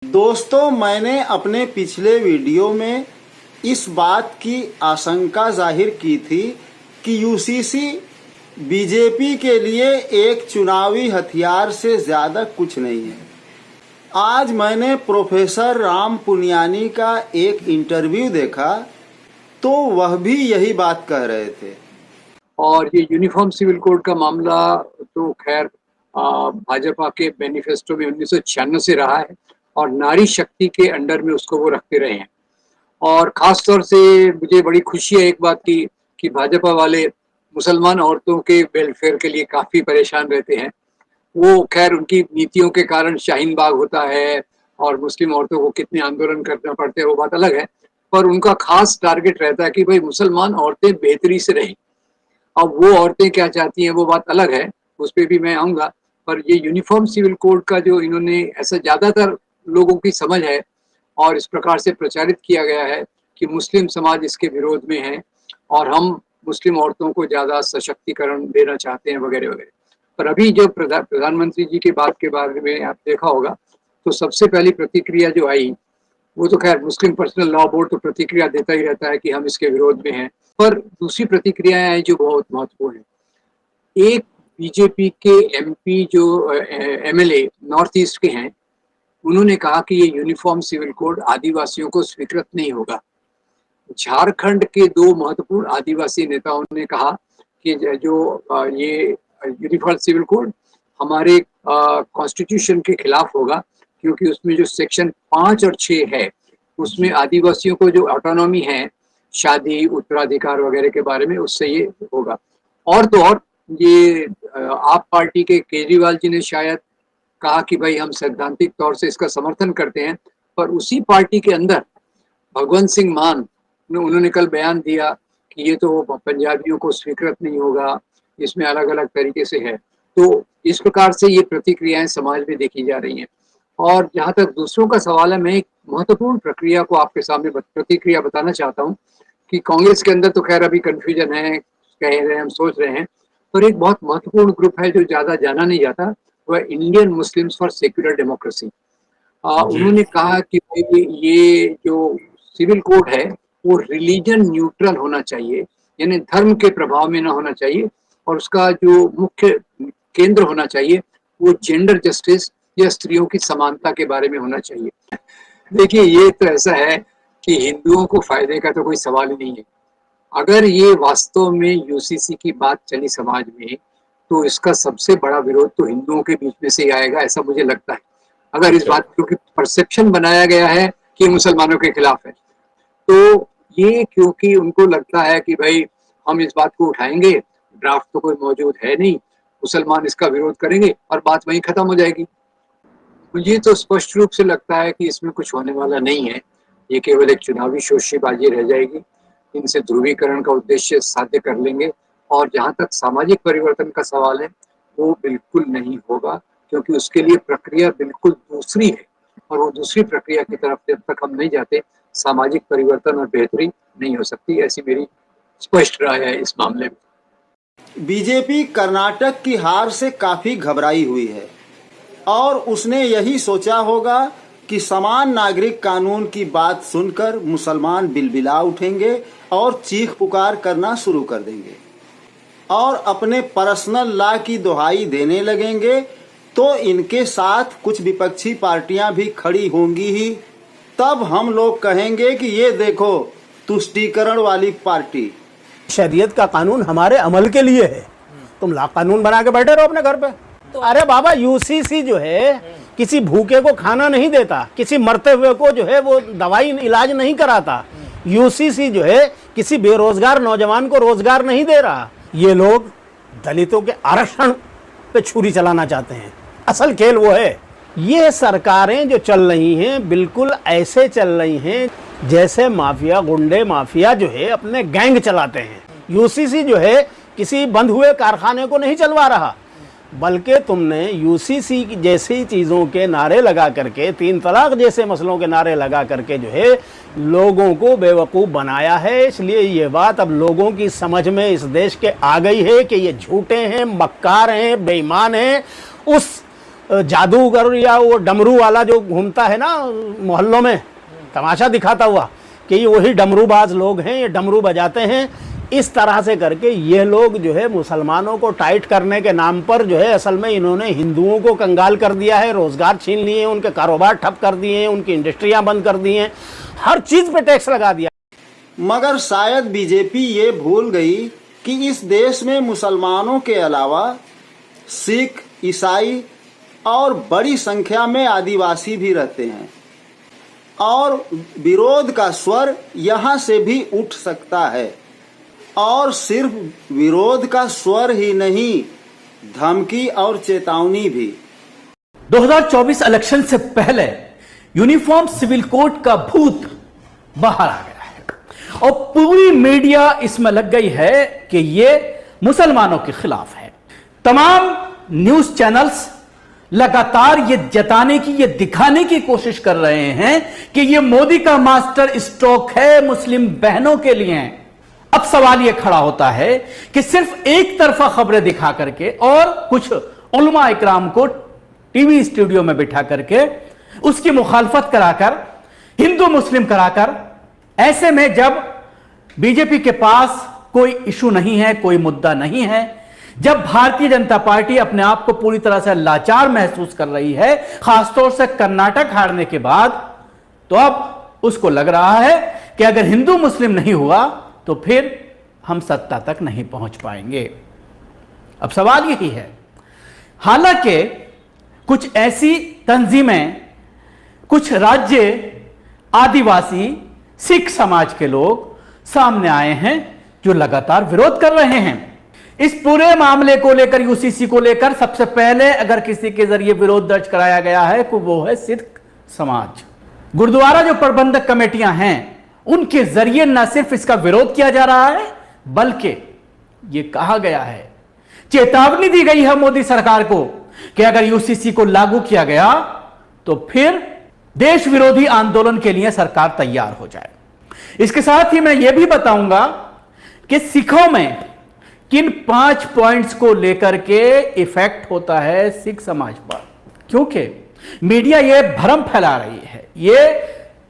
दोस्तों, मैंने अपने पिछले वीडियो में इस बात की आशंका जाहिर की थी कि यूसीसी बीजेपी के लिए एक चुनावी हथियार से ज़्यादा कुछ नहीं है। आज मैंने प्रोफेसर राम पुनियानी का एक इंटरव्यू देखा तो वह भी यही बात कह रहे थे। और ये यूनिफॉर्म सिविल कोड का मामला तो खैर भाजपा के मैनिफेस्टो में 1996 से रहा है और नारी शक्ति के अंडर में उसको वो रखते रहे हैं। और ख़ास तौर से मुझे बड़ी खुशी है एक बात की कि भाजपा वाले मुसलमान औरतों के वेलफेयर के लिए काफ़ी परेशान रहते हैं। वो खैर उनकी नीतियों के कारण शाहीन बाग होता है और मुस्लिम औरतों को कितने आंदोलन करना पड़ते हैं वो बात अलग है, पर उनका खास टारगेट रहता है कि भाई मुसलमान औरतें बेहतरी से रहें। अब वो औरतें क्या चाहती हैं वो बात अलग है, उस पर भी मैं आऊँगा। पर ये यूनिफॉर्म सिविल कोड का जो इन्होंने ऐसा ज़्यादातर लोगों की समझ है और इस प्रकार से प्रचारित किया गया है कि मुस्लिम समाज इसके विरोध में है और हम मुस्लिम औरतों को ज़्यादा सशक्तिकरण देना चाहते हैं वगैरह वगैरह। पर अभी जो प्रधानमंत्री जी की बात के बारे में आप देखा होगा तो सबसे पहली प्रतिक्रिया जो आई वो तो खैर मुस्लिम पर्सनल लॉ बोर्ड तो प्रतिक्रिया देता ही रहता है कि हम इसके विरोध में हैं, पर दूसरी प्रतिक्रियाएं आई जो बहुत महत्वपूर्ण है। एक बीजेपी के एमपी जो एमएलए नॉर्थ ईस्ट के हैं, उन्होंने कहा कि ये यूनिफॉर्म सिविल कोड आदिवासियों को स्वीकृत नहीं होगा। झारखंड के दो महत्वपूर्ण आदिवासी नेताओं ने कहा कि जो ये यूनिफॉर्म सिविल कोड हमारे कॉन्स्टिट्यूशन के खिलाफ होगा, क्योंकि उसमें जो सेक्शन 5 और 6 है उसमें आदिवासियों को जो ऑटोनॉमी है शादी उत्तराधिकार वगैरह के बारे में, उससे ये होगा। और तो और ये आप पार्टी के केजरीवाल जी ने शायद कहा कि भाई हम सैद्धांतिक तौर से इसका समर्थन करते हैं, पर उसी पार्टी के अंदर भगवंत सिंह मान उन्होंने कल बयान दिया कि ये तो पंजाबियों को स्वीकृत नहीं होगा, इसमें अलग अलग तरीके से है। तो इस प्रकार से ये प्रतिक्रियाएं समाज में देखी जा रही हैं। और जहाँ तक दूसरों का सवाल है, मैं एक महत्वपूर्ण प्रक्रिया को आपके सामने प्रतिक्रिया बताना चाहता हूँ कि कांग्रेस के अंदर तो खैर अभी कन्फ्यूजन है, कह रहे हैं, हम सोच रहे हैं, पर एक बहुत महत्वपूर्ण ग्रुप है जो ज़्यादा जाना नहीं जाता, वह Indian Muslims for secular democracy. उन्होंने कहा कि ये जो सिविल कोड है वो रिलीजन न्यूट्रल होना चाहिए, यानी धर्म के प्रभाव में ना होना चाहिए, और उसका जो मुख्य केंद्र होना चाहिए वो जेंडर जस्टिस या स्त्रियों की समानता के बारे में होना चाहिए। देखिए, ये तो ऐसा है कि हिंदुओं को फायदे का तो कोई सवाल ही नहीं है। अगर ये वास्तव में यूसीसी की बात चली समाज में तो इसका सबसे बड़ा विरोध तो हिंदुओं के बीच में से ही आएगा, ऐसा मुझे लगता है। अगर इस बात क्योंकि परसेप्शन बनाया गया है कि मुसलमानों के खिलाफ है, तो ये क्योंकि उनको लगता है कि भाई हम इस बात को उठाएंगे, ड्राफ्ट तो कोई मौजूद है नहीं, मुसलमान इसका विरोध करेंगे और बात वहीं खत्म हो जाएगी। मुझे तो स्पष्ट रूप से लगता है कि इसमें कुछ होने वाला नहीं है, ये केवल एक चुनावी शोरबाजी रह जाएगी। इनसे ध्रुवीकरण का उद्देश्य साध्य कर लेंगे, और जहाँ तक सामाजिक परिवर्तन का सवाल है वो बिल्कुल नहीं होगा, क्योंकि उसके लिए प्रक्रिया बिल्कुल दूसरी है, और वो दूसरी प्रक्रिया की तरफ जब तक हम नहीं जाते सामाजिक परिवर्तन और बेहतरी नहीं हो सकती। ऐसी मेरी स्पष्ट राय है इस मामले में। बीजेपी कर्नाटक की हार से काफी घबराई हुई है और उसने यही सोचा होगा कि समान नागरिक कानून की बात सुनकर मुसलमान बिलबिला उठेंगे और चीख पुकार करना शुरू कर देंगे और अपने पर्सनल लॉ की दुहाई देने लगेंगे, तो इनके साथ कुछ विपक्षी पार्टियां भी खड़ी होंगी ही। तब हम लोग कहेंगे कि ये देखो तुष्टीकरण वाली पार्टी। शरीयत का कानून हमारे अमल के लिए है, तुम ला कानून बना के बैठे रहो अपने घर पे। तो अरे बाबा, यूसीसी जो है किसी भूखे को खाना नहीं देता, किसी मरते हुए को जो है वो दवाई इलाज नहीं कराता। यूसीसी जो है किसी बेरोजगार नौजवान को रोजगार नहीं दे रहा। ये लोग दलितों के आरक्षण पे छुरी चलाना चाहते हैं। असल खेल वो है। ये सरकारें जो चल रही हैं बिल्कुल ऐसे चल रही हैं जैसे माफिया, गुंडे माफिया जो है अपने गैंग चलाते हैं। यूसीसी जो है किसी बंद हुए कारखाने को नहीं चलवा रहा, बल्कि तुमने यूसीसी जैसी चीज़ों के नारे लगा करके, 3 तलाक जैसे मसलों के नारे लगा करके जो है लोगों को बेवकूफ़ बनाया है। इसलिए ये बात अब लोगों की समझ में इस देश के आ गई है कि ये झूठे हैं, मक्कार हैं, बेईमान हैं। उस जादूगर या वो डमरू वाला जो घूमता है ना मोहल्लों में तमाशा दिखाता हुआ कि ये वही डमरूबाज लोग हैं, ये डमरू बजाते हैं, इस तरह से करके ये लोग जो है मुसलमानों को टाइट करने के नाम पर जो है असल में इन्होंने हिंदुओं को कंगाल कर दिया है, रोजगार छीन लिए, उनके कारोबार ठप कर दिए हैं, उनकी इंडस्ट्रियां बंद कर दी हैं, हर चीज पे टैक्स लगा दिया। मगर शायद बीजेपी ये भूल गई कि इस देश में मुसलमानों के अलावा सिख, ईसाई और बड़ी संख्या में आदिवासी भी रहते हैं और विरोध का स्वर यहाँ से भी उठ सकता है। और सिर्फ विरोध का स्वर ही नहीं, धमकी और चेतावनी भी। 2024 इलेक्शन से पहले यूनिफॉर्म सिविल कोड का भूत बाहर आ गया है और पूरी मीडिया इसमें लग गई है कि ये मुसलमानों के खिलाफ है। तमाम न्यूज चैनल्स लगातार ये जताने की, ये दिखाने की कोशिश कर रहे हैं कि ये मोदी का मास्टर स्ट्रोक है मुस्लिम बहनों के लिए। अब सवाल यह खड़ा होता है कि सिर्फ एक तरफा खबरें दिखा करके और कुछ उलमा इकराम को टीवी स्टूडियो में बिठा करके उसकी मुखालफत कराकर, हिंदू मुस्लिम कराकर, ऐसे में जब बीजेपी के पास कोई इशू नहीं है, कोई मुद्दा नहीं है, जब भारतीय जनता पार्टी अपने आप को पूरी तरह से लाचार महसूस कर रही है, खासतौर से कर्नाटक हारने के बाद, तो अब उसको लग रहा है कि अगर हिंदू मुस्लिम नहीं हुआ तो फिर हम सत्ता तक नहीं पहुंच पाएंगे। अब सवाल यही है। हालांकि कुछ ऐसी तंजीमें, कुछ राज्य, आदिवासी, सिख समाज के लोग सामने आए हैं जो लगातार विरोध कर रहे हैं। इस पूरे मामले को लेकर, यूसीसी को लेकर सबसे पहले अगर किसी के जरिए विरोध दर्ज कराया गया है तो वो है सिख समाज। गुरुद्वारा जो प्रबंधक कमेटियां हैं उनके जरिए न सिर्फ इसका विरोध किया जा रहा है बल्कि यह कहा गया है, चेतावनी दी गई है मोदी सरकार को कि अगर यूसीसी को लागू किया गया तो फिर देश विरोधी आंदोलन के लिए सरकार तैयार हो जाए। इसके साथ ही मैं यह भी बताऊंगा कि सिखों में किन 5 पॉइंट्स को लेकर के इफेक्ट होता है सिख समाज पर, क्योंकि मीडिया यह भ्रम फैला रही है, यह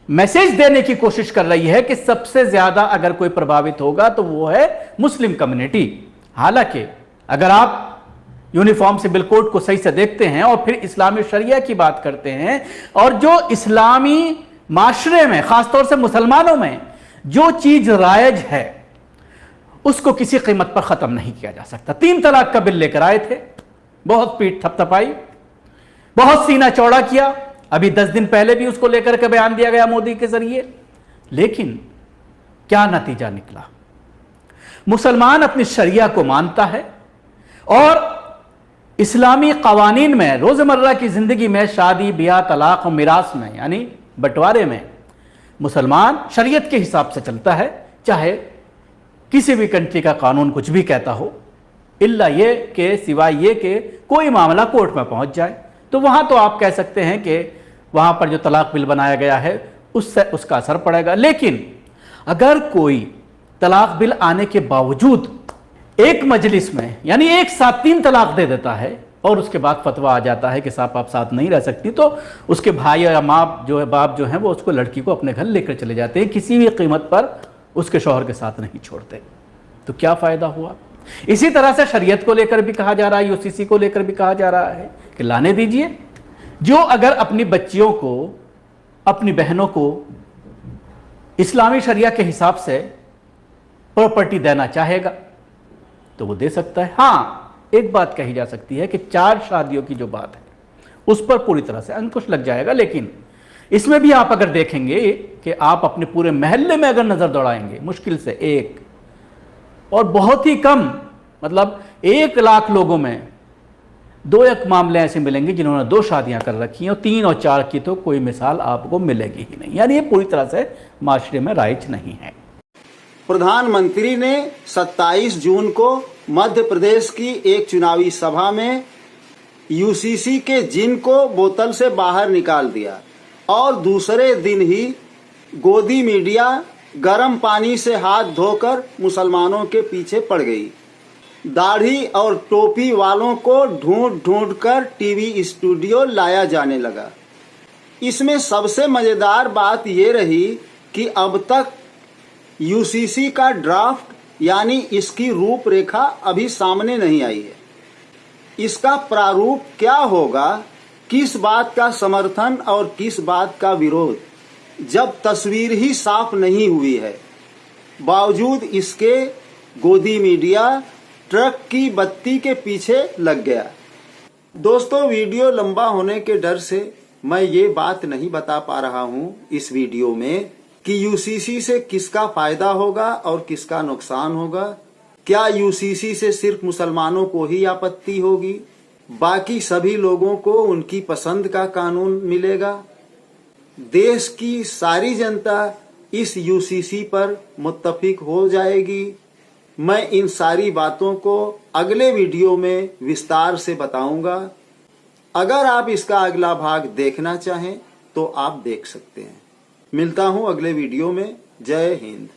मैसेज देने की कोशिश कर रही है कि सबसे ज्यादा अगर कोई प्रभावित होगा तो वो है मुस्लिम कम्युनिटी। हालांकि अगर आप यूनिफॉर्म सिविल कोड को सही से देखते हैं और फिर इस्लामी शरिया की बात करते हैं और जो इस्लामी माशरे में, खासतौर से मुसलमानों में जो चीज राइज है उसको किसी कीमत पर खत्म नहीं किया जा सकता। 3 तलाक का बिल लेकर आए थे, बहुत पीठ थपथपाई, बहुत सीना चौड़ा किया, अभी 10 दिन पहले भी उसको लेकर के बयान दिया गया मोदी के जरिए, लेकिन क्या नतीजा निकला? मुसलमान अपनी शरिया को मानता है और इस्लामी कवानीन में, रोजमर्रा की जिंदगी में, शादी, ब्याह, तलाक और मिरास में, यानी बंटवारे में मुसलमान शरीयत के हिसाब से चलता है, चाहे किसी भी कंट्री का कानून कुछ भी कहता हो, इल्ला ये कि सिवाय ये कि कोई मामला कोर्ट में पहुंच जाए तो वहां तो आप कह सकते हैं कि वहां पर जो तलाक बिल बनाया गया है उससे उसका असर पड़ेगा। लेकिन अगर कोई तलाक बिल आने के बावजूद एक मजलिस में, यानी एक साथ 3 तलाक दे देता है और उसके बाद फतवा आ जाता है कि साहब आप साथ नहीं रह सकती, तो उसके भाई या माँ जो है, बाप जो है, वो उसको, लड़की को अपने घर लेकर चले जाते हैं, किसी भी कीमत पर उसके शौहर के साथ नहीं छोड़ते। तो क्या फायदा हुआ? इसी तरह से शरीयत को लेकर भी कहा जा रहा है, यूसीसी को लेकर भी कहा जा रहा है कि लाने दीजिए। जो अगर अपनी बच्चियों को, अपनी बहनों को इस्लामी शरिया के हिसाब से प्रॉपर्टी देना चाहेगा तो वो दे सकता है। हाँ, एक बात कही जा सकती है कि 4 शादियों की जो बात है उस पर पूरी तरह से अंकुश लग जाएगा, लेकिन इसमें भी आप अगर देखेंगे कि आप अपने पूरे महल्ले में अगर नजर दौड़ाएंगे, मुश्किल से 1 और बहुत ही कम, मतलब 1 लाख लोगों में 2 मामले ऐसे मिलेंगे जिन्होंने 2 शादियां कर रखी हैं और 3 और 4 की तो कोई मिसाल आपको मिलेगी ही नहीं। यानी ये पूरी तरह से माशरे में राइज नहीं है। प्रधानमंत्री ने 27 जून को मध्य प्रदेश की एक चुनावी सभा में यूसीसी के जिन को बोतल से बाहर निकाल दिया और दूसरे दिन ही गोदी मीडिया गर्म पानी से हाथ धोकर मुसलमानों के पीछे पड़ गई। दाढ़ी और टोपी वालों को ढूंढ ढूंढ कर टीवी स्टूडियो लाया जाने लगा। इसमें सबसे मजेदार बात ये रही कि अब तक यूसीसी का ड्राफ्ट यानी इसकी रूपरेखा अभी सामने नहीं आई है। इसका प्रारूप क्या होगा, किस बात का समर्थन और किस बात का विरोध, जब तस्वीर ही साफ नहीं हुई है। बावजूद इसके गोदी मीडिया ट्रक की बत्ती के पीछे लग गया। दोस्तों, वीडियो लंबा होने के डर से मैं ये बात नहीं बता पा रहा हूँ इस वीडियो में कि यूसीसी से किसका फायदा होगा और किसका नुकसान होगा। क्या यूसीसी से सिर्फ मुसलमानों को ही आपत्ति होगी, बाकी सभी लोगों को उनकी पसंद का कानून मिलेगा? देश की सारी जनता इस यूसीसी पर मुत्तफिक हो जाएगी? मैं इन सारी बातों को अगले वीडियो में विस्तार से बताऊंगा। अगर आप इसका अगला भाग देखना चाहें तो आप देख सकते हैं। मिलता हूं अगले वीडियो में। जय हिंद।